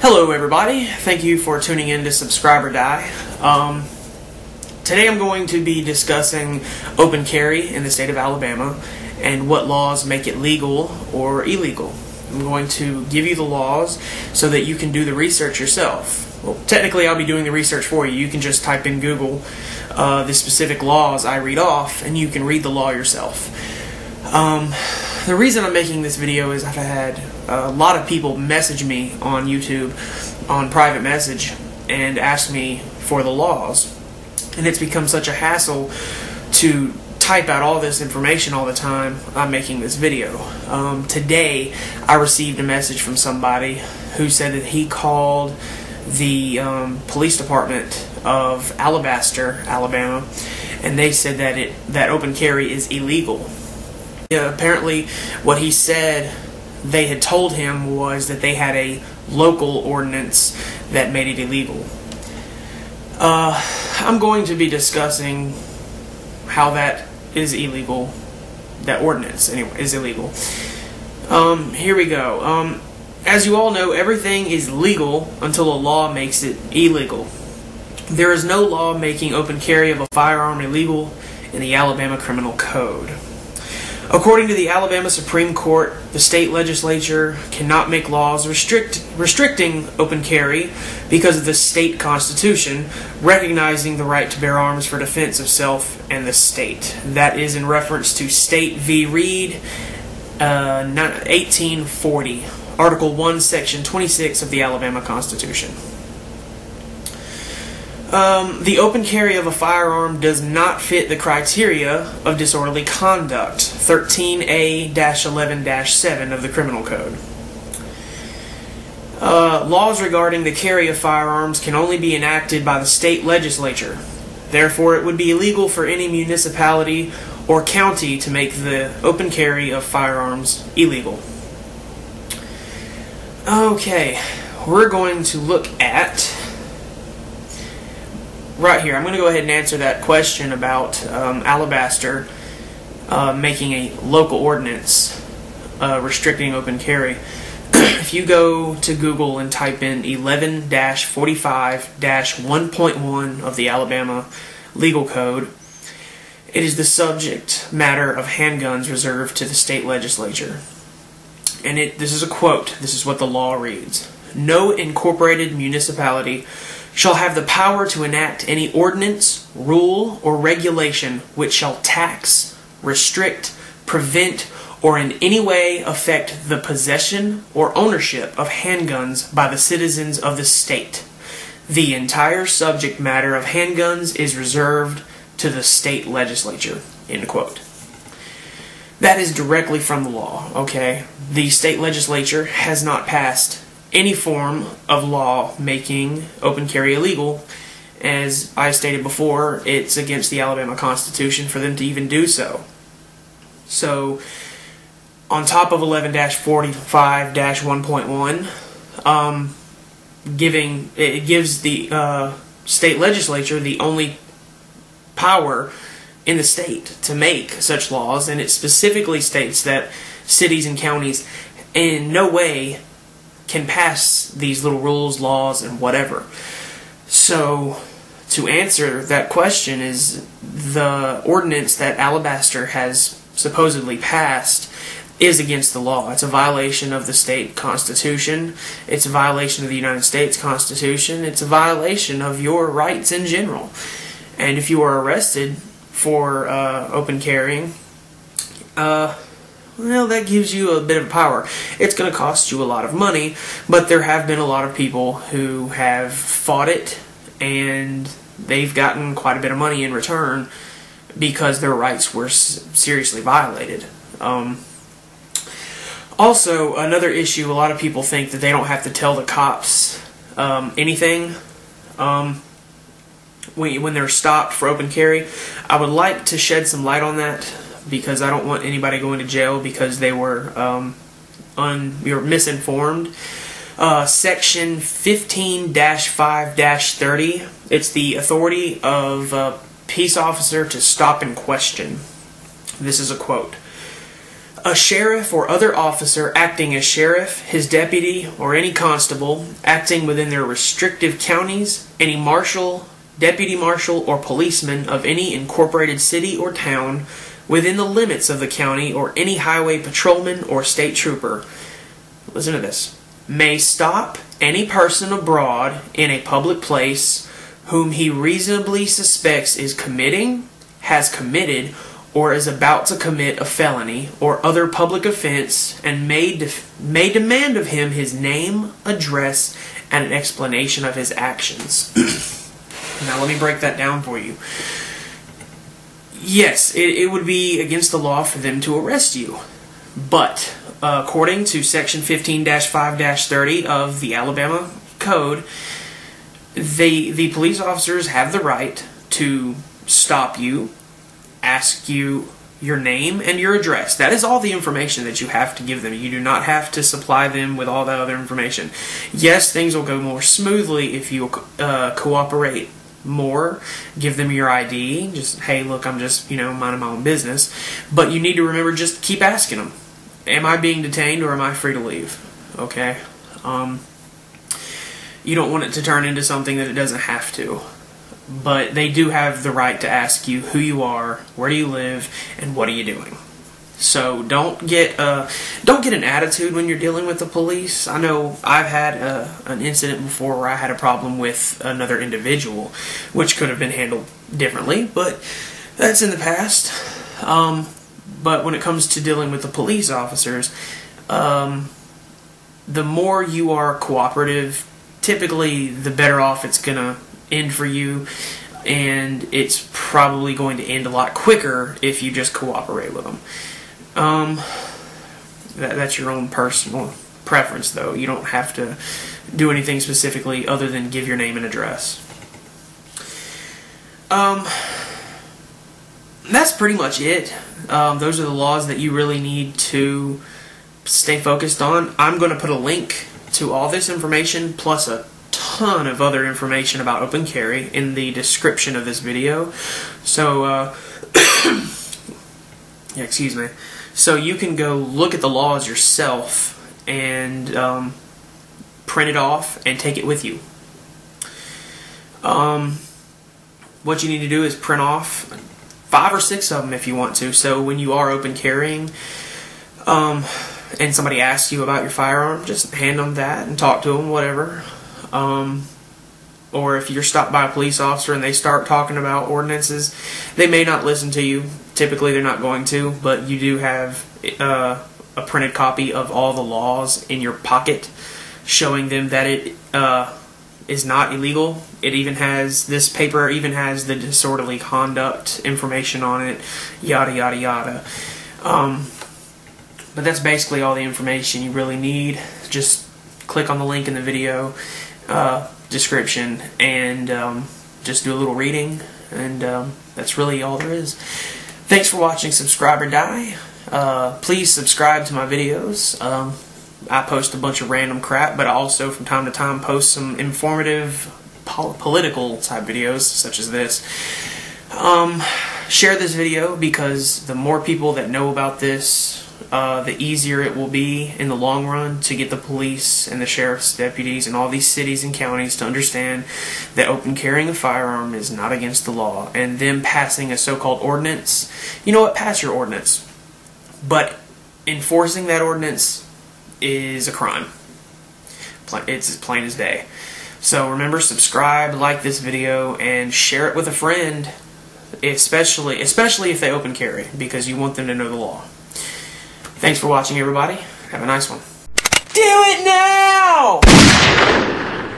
Hello everybody, thank you for tuning in to Subscribe or Die. Today I'm going to be discussing open carry in the state of Alabama and what laws make it legal or illegal. I'm going to give you the laws so that you can do the research yourself. Well, technically I'll be doing the research for you. You can just type in Google the specific laws I read off and you can read the law yourself. The reason I'm making this video is I've had a lot of people message me on YouTube on private message and ask me for the laws, and it's become such a hassle to type out all this information all the time. I'm making this video. Today I received a message from somebody who said that he called the police department of Alabaster, Alabama, and they said that open carry is illegal. Apparently what he said they had told him was that they had a local ordinance that made it illegal. I'm going to be discussing how that is illegal. That ordinance, anyway, is illegal. Here we go. As you all know, everything is legal until a law makes it illegal. There is no law making open carry of a firearm illegal in the Alabama Criminal Code. According to the Alabama Supreme Court, the state legislature cannot make laws restricting open carry because of the state constitution, recognizing the right to bear arms for defense of self and the state. That is in reference to State v. Reed, 1840, Article 1, Section 26 of the Alabama Constitution. The open carry of a firearm does not fit the criteria of disorderly conduct, 13A-11-7 of the Criminal Code. Laws regarding the carry of firearms can only be enacted by the state legislature. Therefore, it would be illegal for any municipality or county to make the open carry of firearms illegal. Okay, we're going to look at right here. I'm going to go ahead and answer that question about Alabaster making a local ordinance restricting open carry. If you go to Google and type in 11-45-1.1 of the Alabama Legal Code, it is the subject matter of handguns reserved to the state legislature. And this is a quote. This is what the law reads. No incorporated municipality shall have the power to enact any ordinance, rule, or regulation which shall tax, restrict, prevent, or in any way affect the possession or ownership of handguns by the citizens of the state. The entire subject matter of handguns is reserved to the state legislature. End quote. That is directly from the law, okay? The state legislature has not passed any form of law making open carry illegal. As I stated before, it's against the Alabama Constitution for them to even do so. So, on top of 11-45-1.1, it gives the state legislature the only power in the state to make such laws, and it specifically states that cities and counties in no way can pass these little rules, laws, and whatever. So, to answer that question is the ordinance that Alabaster has supposedly passed is against the law. It's a violation of the state constitution. It's a violation of the United States Constitution. It's a violation of your rights in general. And if you are arrested for open carrying, well, that gives you a bit of power. It's going to cost you a lot of money, but there have been a lot of people who have fought it, and they've gotten quite a bit of money in return because their rights were seriously violated. Also, another issue, a lot of people think that they don't have to tell the cops anything when they're stopped for open carry. I would like to shed some light on that, because I don't want anybody going to jail because they were misinformed. Section 15-5-30, it's the authority of a peace officer to stop and question. This is a quote. A sheriff or other officer acting as sheriff, his deputy, or any constable acting within their respective counties, any marshal, deputy marshal, or policeman of any incorporated city or town within the limits of the county, or any highway patrolman or state trooper, listen to this, may stop any person abroad in a public place whom he reasonably suspects is committing, has committed, or is about to commit a felony or other public offense, and may demand of him his name, address, and an explanation of his actions. Now let me break that down for you. Yes, it would be against the law for them to arrest you, but according to Section 15-5-30 of the Alabama Code, the police officers have the right to stop you, ask you your name and your address. That is all the information that you have to give them. You do not have to supply them with all that other information. Yes, things will go more smoothly if you cooperate more. Give them your ID. Just, hey, look, I'm just, minding my own business. But you need to remember, just keep asking them. Am I being detained or am I free to leave? Okay? You don't want it to turn into something that it doesn't have to. But they do have the right to ask you who you are, where do you live, and what are you doing. So don't get an attitude when you're dealing with the police. I know I've had an incident before where I had a problem with another individual, which could have been handled differently, but that's in the past. But when it comes to dealing with the police officers, the more you are cooperative, typically the better off it's going to end for you, and it's probably going to end a lot quicker if you just cooperate with them. That's your own personal preference, though. You don't have to do anything specifically other than give your name and address. That's pretty much it. Those are the laws that you really need to stay focused on. I'm going to put a link to all this information plus a ton of other information about open carry in the description of this video. So, yeah, excuse me. So you can go look at the laws yourself and print it off and take it with you. What you need to do is print off 5 or 6 of them if you want to. So when you are open carrying, and somebody asks you about your firearm, just hand them that and talk to them, whatever. Or if you're stopped by a police officer and they start talking about ordinances, they may not listen to you. Typically they're not going to, but you do have a printed copy of all the laws in your pocket showing them that it is not illegal. It even has, this paper even has the disorderly conduct information on it, yada yada yada. But that's basically all the information you really need. Just click on the link in the video description and just do a little reading, and that's really all there is. Thanks for watching Subscribe or Die. Please subscribe to my videos. I post a bunch of random crap, but I also from time to time post some informative political type videos such as this. Share this video, because the more people that know about this, the easier it will be in the long run to get the police and the sheriff's deputies and all these cities and counties to understand that open carrying a firearm is not against the law, and them passing a so-called ordinance. You know what? Pass your ordinance. But enforcing that ordinance is a crime. It's as plain as day. So remember, subscribe, like this video, and share it with a friend, especially if they open carry, because you want them to know the law. Thanks for watching, everybody. Have a nice one. Do it now!